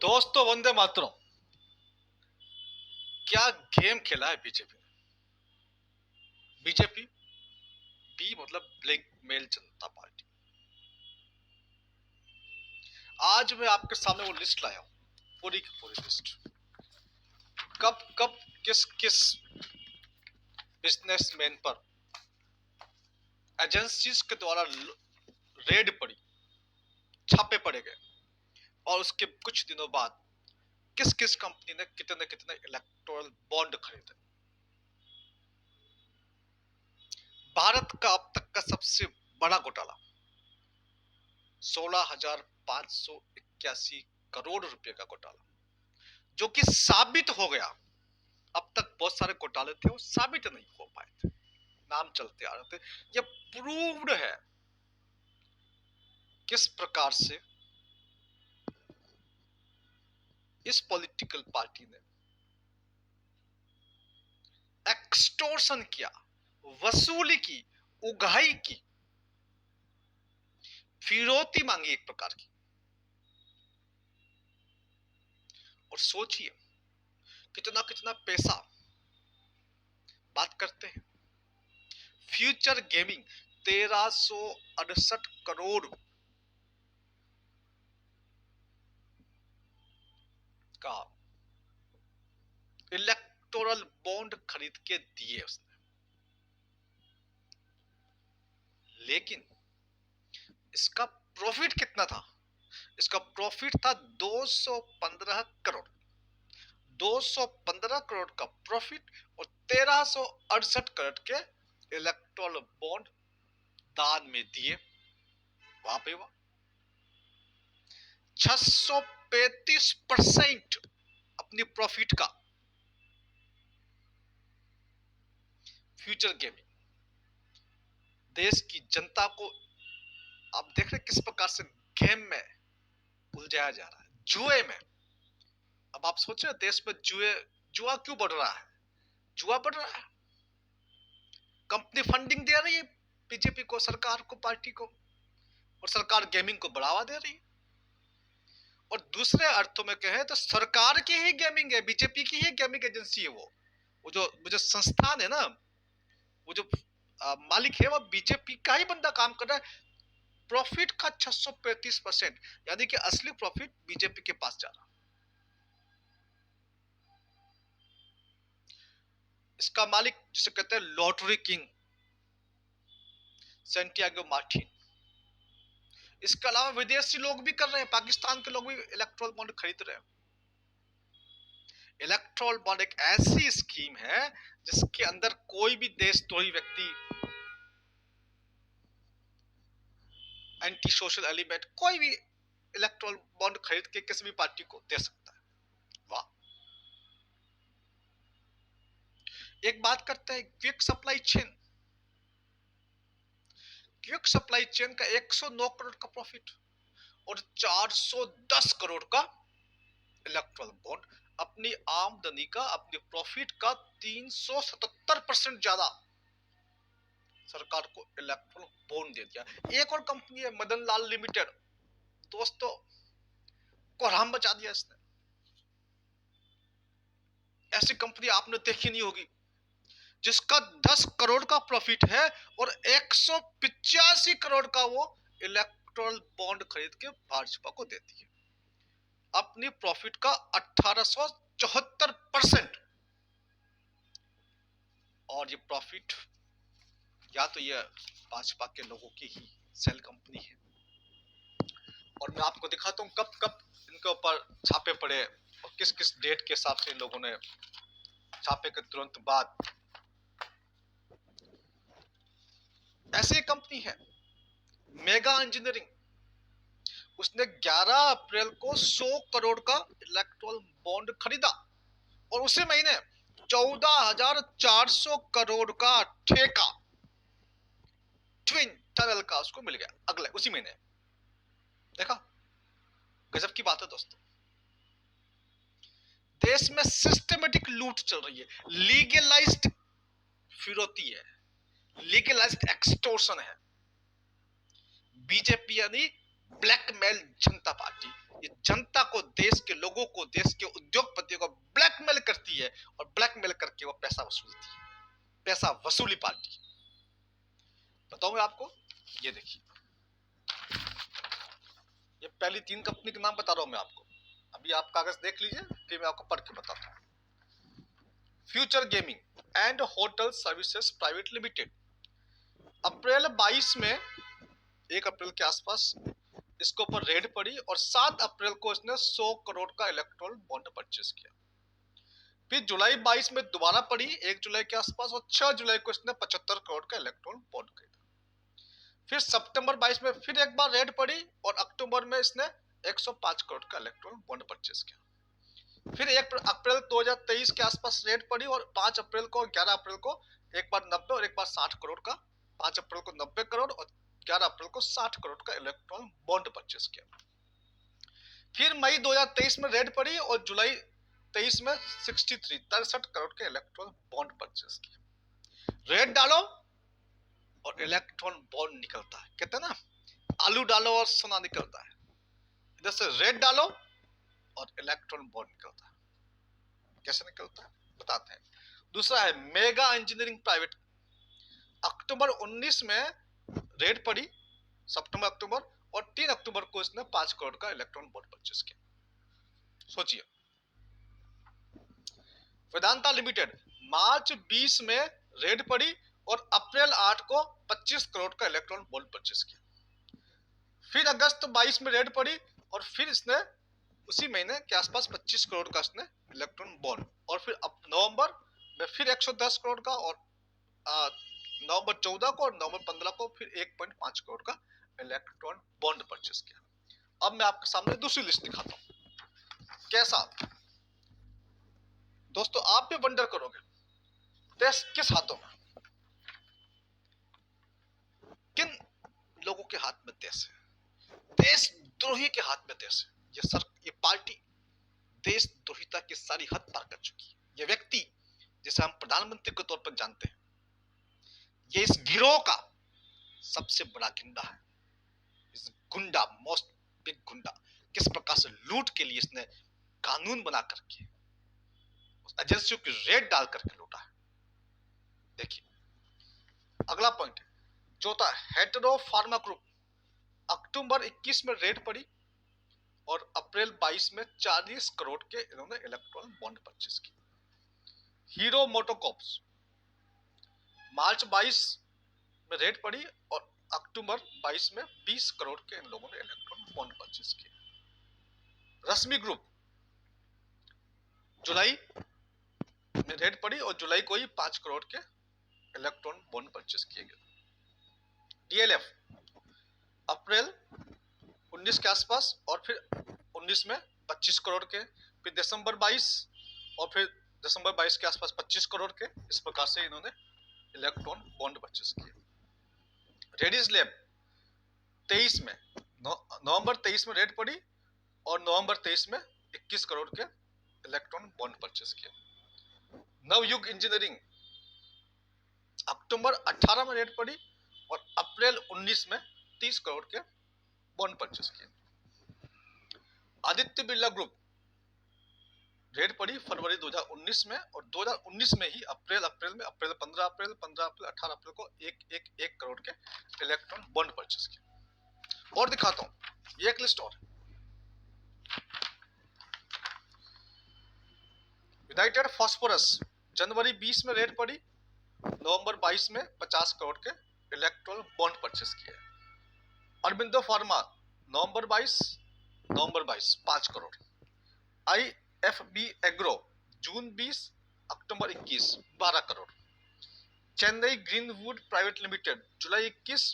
दोस्तों वंदे मातरम। क्या गेम खेला है बीजेपी ने। बीजेपी बी मतलब ब्लैक मेल जनता पार्टी। आज मैं आपके सामने वो लिस्ट लाया हूं, पूरी की पूरी लिस्ट। कब कब किस किस बिजनेसमैन पर एजेंसीज के द्वारा रेड पड़ी, छापे पड़े गए, और उसके कुछ दिनों बाद किस किस कंपनी ने कितने कितने इलेक्टोरल बॉन्ड खरीदे। भारत का अब तक का सबसे बड़ा घोटाला 16,581 करोड़ रुपए का घोटाला, जो कि साबित हो गया। अब तक बहुत सारे घोटाले थे, वो साबित नहीं हो पाए थे, नाम चलते आ रहे थे। ये प्रूव्ड है किस प्रकार से इस पॉलिटिकल पार्टी ने एक्सटॉर्शन किया, वसूली की, उगाही की, फिरौती मांगी एक प्रकार की। और सोचिए कितना कितना पैसा बात करते हैं। फ्यूचर गेमिंग 1368 करोड़ का इलेक्टोरल बॉन्ड खरीद के दिए उसने। लेकिन इसका प्रॉफिट कितना था? इसका प्रॉफिट था 215 करोड़। 215 करोड़ का प्रॉफिट और 1368 करोड़ के इलेक्टोरल बॉन्ड दान में दिए। वाह भाई वाह। 635% अपनी प्रॉफिट का फ्यूचर गेमिंग। देश की जनता को आप देख रहे किस प्रकार से गेम में उलझाया जा रहा है, जुए में। अब आप सोच रहे देश में जुआ क्यों बढ़ रहा है? जुआ बढ़ रहा है, कंपनी फंडिंग दे रही है बीजेपी को, सरकार को, पार्टी को, और सरकार गेमिंग को बढ़ावा दे रही है। और दूसरे अर्थों में कहें तो सरकार की ही गेमिंग है, बीजेपी की ही गेमिंग एजेंसी है। वो जो संस्थान है ना, वो जो मालिक है, वो बीजेपी का ही बंदा काम कर रहा है। प्रॉफिट का 635%, यानी कि असली प्रॉफिट बीजेपी के पास जा रहा। इसका मालिक जिसे कहते हैं लॉटरी किंग, सैंटियागो मार्टिन। इसके अलावा विदेशी लोग भी कर रहे हैं, पाकिस्तान के लोग भी इलेक्ट्रोल बॉन्ड खरीद रहे हैं। इलेक्ट्रोल बॉन्ड एक ऐसी स्कीम है जिसके अंदर कोई भी देशद्रोही व्यक्ति, एंटी सोशल एलिमेंट, कोई भी इलेक्ट्रोल बॉन्ड खरीद के किसी भी पार्टी को दे सकता है। वाह। एक बात करते हैं quick supply chain. Quick supply chain का 109 करोड़ का प्रॉफिट और 410 करोड़ का इलेक्ट्रोल बॉन्ड। अपनी आमदनी का, अपने प्रॉफिट का 377% ज्यादा सरकार को इलेक्ट्रोल बॉन्ड दे दिया। एक और कंपनी है मदन लाल लिमिटेड, दोस्तों कोहराम मचा दिया इसने। ऐसी कंपनी आपने देखी नहीं होगी जिसका 10 करोड़ का प्रॉफिट है और 185 करोड़ का वो इलेक्ट्रोल बॉन्ड खरीद के भाजपा को देती है। अपनी प्रॉफिट का 1874%। और ये प्रॉफिट या तो ये भाजपा के लोगों की ही सेल कंपनी है। और मैं आपको दिखाता हूं कब कब इनके ऊपर छापे पड़े और किस किस डेट के हिसाब से इन लोगों ने छापे के तुरंत बाद। ऐसी कंपनी है मेगा इंजीनियरिंग, उसने 11 अप्रैल को 100 करोड़ का इलेक्ट्रोल बॉन्ड खरीदा और उसी महीने 14,400 करोड़ का ठेका ट्विन टनल का उसको मिल गया अगले उसी महीने। देखा, गजब की बात है दोस्तों। देश में सिस्टमेटिक लूट चल रही है, लीगलाइज्ड फिरौती है, लीगलाइज्ड एक्सटॉर्शन है। बीजेपी यानी ब्लैकमेल जनता पार्टी, ये जनता को देश के लोगों को, देश के उद्योगपतियों को ब्लैकमेल करती है और ब्लैकमेल करके वो पैसा वसूलती है। पैसा वसूली पार्टी। बताऊं मैं आपको, ये देखिए, ये पहली 3 कंपनी के नाम बता रहा हूं मैं आपको। अभी आप कागज देख लीजिए, फिर मैं आपको पढ़ के बताता हूं। Future gaming and hotel services private limited, April 22 में, 1 अप्रैल के आसपास इसके ऊपर रेड पड़ी और 7 अप्रैल को इसने 100 करोड़ का इलेक्ट्रॉल बॉन्ड परचेस किया। फिर जुलाई 22 में दोबारा पड़ी 1 जुलाई के आसपास और 6 जुलाई को इसने 75 करोड़ का इलेक्ट्रॉल बॉन्ड खरीदा। फिर सितंबर 22 में फिर एक बार रेड पड़ी और अक्टूबर में इसने 105 करोड़ का इलेक्ट्रॉल बॉन्ड परचेस किया। फिर 1 अप्रैल 2023 के आसपास रेड पड़ी और 5 अप्रैल को और 11 अप्रैल को एक बार 90 और एक बार 60 करोड़ का, 5 अप्रैल को 90 करोड़ और 11 अप्रैल को 60 करोड़ का इलेक्ट्रॉल बॉन्ड परचेस किया। फिर मई 2023 में रेड पड़ी और जुलाई 23 में 63 करोड़ के इलेक्ट्रॉल बॉन्ड परचेस किया। रेड डालो और इलेक्ट्रॉन बॉन्ड निकलता है। कहते हैं ना, आलू डालो और सोना निकलता है। इधर से रेड डालो और इलेक्ट्रॉन बॉन्ड निकलता है। कैसे निकलता है बताते हैं। दूसरा है मेगा इंजीनियरिंग प्राइवेट, अक्टूबर 19 में रेड पड़ी, सितंबर अक्टूबर, और 3 अक्टूबर को इसने 5 करोड़ का इलेक्ट्रॉन बॉन्ड परचेस किया। सोचिए। वेदांता लिमिटेड, मार्च 20 में रेड पड़ी और अप्रैल 8 को 25 करोड़ का इलेक्ट्रॉन बॉन्ड परचेस किया। फिर अगस्त 22 में रेड पड़ी और फिर इसने उसी महीने के आसपास 25 करोड़ का इसने इलेक्ट्रॉन बॉन्ड, और फिर नवंबर में फिर 110 करोड़ का, और नवंबर 14 को और नवंबर 15 को फिर 1.5 करोड़ का इलेक्ट्रॉन बॉन्ड परचेस किया। अब मैं आपके सामने दूसरी लिस्ट दिखाता हूं। कैसा दोस्तों, आप भी वंडर करोगे देश किस हाथों में, किन लोगों के हाथ में देश है? देशद्रोही के हाथ में देश है। ये पार्टी देशद्रोहिता की सारी हद पार कर चुकी है। ये व्यक्ति जिसे हम प्रधानमंत्री के तौर पर जानते हैं, ये इस गिरोह का सबसे बड़ा गुंडा है। इस गुंडा, मोस्ट बिग गुंडा, किस प्रकार से लूट के लिए इसने कानून बना करके उस एजेंसियों की रेड डाल करके लूटा है। देखिए अगला पॉइंट है, चौथा, हेटेरो फार्मा ग्रुप, अक्टूबर 21 में रेड पड़ी और अप्रैल 22 में 40 करोड़ के इन्होंने इलेक्ट्रॉल बॉन्ड परचेस किए। हीरो मोटोकॉर्प्स, मार्च 22 में रेड पड़ी और अक्टूबर 22 में 20 करोड़ के इन लोगों ने इलेक्ट्रॉल बॉन्ड परचेस किए। रश्मि ग्रुप, जुलाई में रेड पड़ी और जुलाई को ही 5 करोड़ के इलेक्ट्रॉल बॉन्ड परचेस किए गए। डीएलएफ, अप्रैल 19 के आसपास और फिर 19 में 25 करोड़ के, फिर दिसंबर 22 और फिर दिसंबर 22 के आसपास 25 करोड़ के, इस प्रकार से इन्होंने इलेक्ट्रॉन बॉन्ड परचेस किए। रेडिस लैब 23 में, नवंबर 23 में रेड पड़ी और नवंबर 23 में 21 करोड़ के इलेक्ट्रॉन बॉन्ड परचेस किए। नवयुग इंजीनियरिंग, अक्टूबर 18 में रेड पड़ी और अप्रैल 19 में 30 करोड़ के बॉन्ड परचेस किए। आदित्य बिरला ग्रुप, रेड पड़ी फरवरी 2019 में और 2019 में ही अप्रैल में 15 अप्रैल 18 अप्रैल को 1 करोड़ के इलेक्ट्रॉन बॉन्ड परचेस किए। और दिखाता हूं, ये एक लिस्ट और। यूनाइटेड फास्फोरस, जनवरी 20 में रेड पड़ी, नवंबर 22 में 50 करोड़ के इलेक्ट्रॉल बॉन्ड परचेस किए। अरबिंदो फार्मा, नवंबर 22 5 करोड़। IFB एग्रो, जून 20 अक्टूबर 21 12 crore. Chennai greenwood private limited, जुलाई 21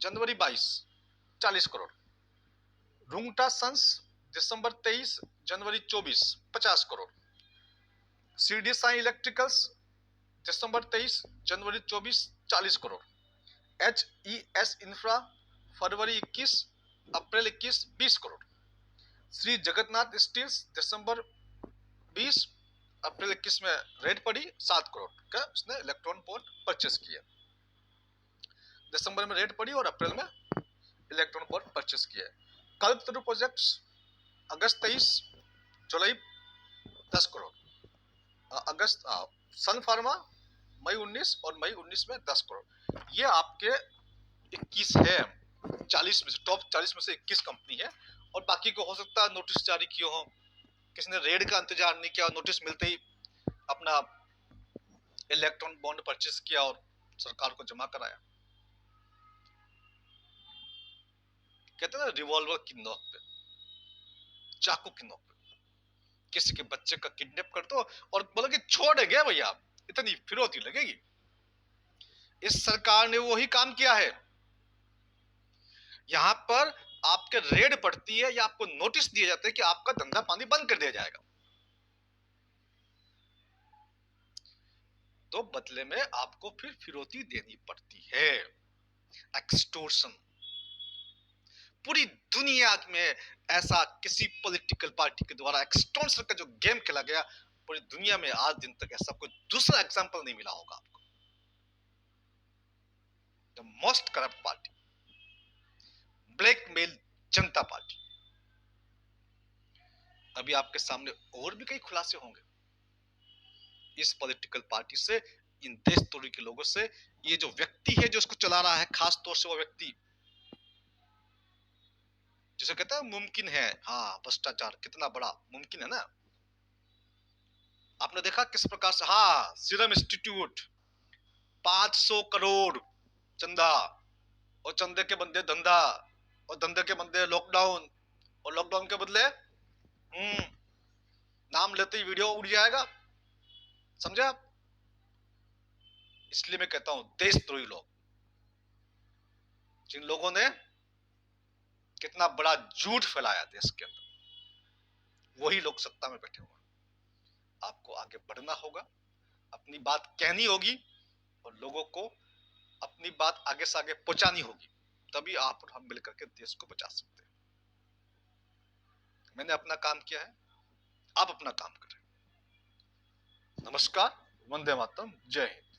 जनवरी 22 40 करोड़। रुंगटा सन्स, दिसंबर 23 जनवरी 24 50 करोड़। CD साई इलेक्ट्रिकल्स, दिसंबर 23 जनवरी 24 40 करोड़। HES इंफ्रा, फरवरी 21 अप्रैल 21 20 करोड़। श्री जगन्नाथ स्टील्स, दिसंबर 20 अप्रैल 21 में रेड पड़ी, 7 करोड़ का उसने इलेक्ट्रॉन बॉन्ड परचेस किया। दिसंबर में रेड पड़ी और अप्रैल में इलेक्ट्रॉन बॉन्ड परचेस किया। कल्पतरु प्रोजेक्ट्स, अगस्त 23 जुलाई 10 करोड़, अगस्त सन फार्मा मई 19 और मई 19 में 10 करोड़। ये आपके 21 है, 40 में से, टॉप 40 में से 21 कंपनी है। और बाकी को हो सकता है नोटिस जारी किए हो, किसी ने रेड का इंतजार नहीं किया, नोटिस मिलते ही अपना इलेक्ट्रॉन बॉन्ड परचेस किया और सरकार को जमा कराया। कहते हैं ना, रिवॉल्वर की नोक पे, चाकू की नोक पे किसी के बच्चे का किडनैप कर दो और बोलो कि छोड़ गए भैया, इतनी फिरौती लगेगी। इस सरकार ने वही काम किया है। यहां पर आपके रेड पड़ती है या आपको नोटिस दिए जाते हैं कि आपका धंधा पानी बंद कर दिया जाएगा, तो बदले में आपको फिर फिरौती देनी पड़ती है। एक्सटोर्शन। पूरी दुनिया में ऐसा किसी पॉलिटिकल पार्टी के द्वारा एक्सटोर्शन का जो गेम खेला गया, पूरी दुनिया में आज दिन तक ऐसा कोई दूसरा एग्जांपल नहीं मिला होगा आपको। The most corrupt party, blackmail Janata party. अभी आपके सामने और भी कई खुलासे होंगे इस पॉलिटिकल पार्टी से, इन देशद्रोही के लोगों से। ये जो व्यक्ति है जो इसको चला रहा है, खास तौर से वो व्यक्ति जिसे कहता है मुमकिन है, हाँ भ्रष्टाचार कितना बड़ा मुमकिन है ना। आपने देखा किस प्रकार से, हाँ सीरम इंस्टीट्यूट 500 करोड़ चंदा, और चंदे के बंदे धंधा, और धंधे के बंदे लॉकडाउन, और लॉकडाउन के बदले नाम लेते ही वीडियो उड़ जाएगा, समझे आप। इसलिए मैं कहता हूं देशद्रोही लोग, जिन लोगों ने कितना बड़ा झूठ फैलाया देश के अंदर, वही लोग सत्ता में बैठे हुए। आपको आगे बढ़ना होगा, अपनी बात कहनी होगी और लोगों को अपनी बात आगे से आगे पहुंचानी होगी, तभी आप और हम मिलकर के देश को बचा सकते हैं। मैंने अपना काम किया है, आप अपना काम करें। नमस्कार, वंदे मातरम, जय हिंद।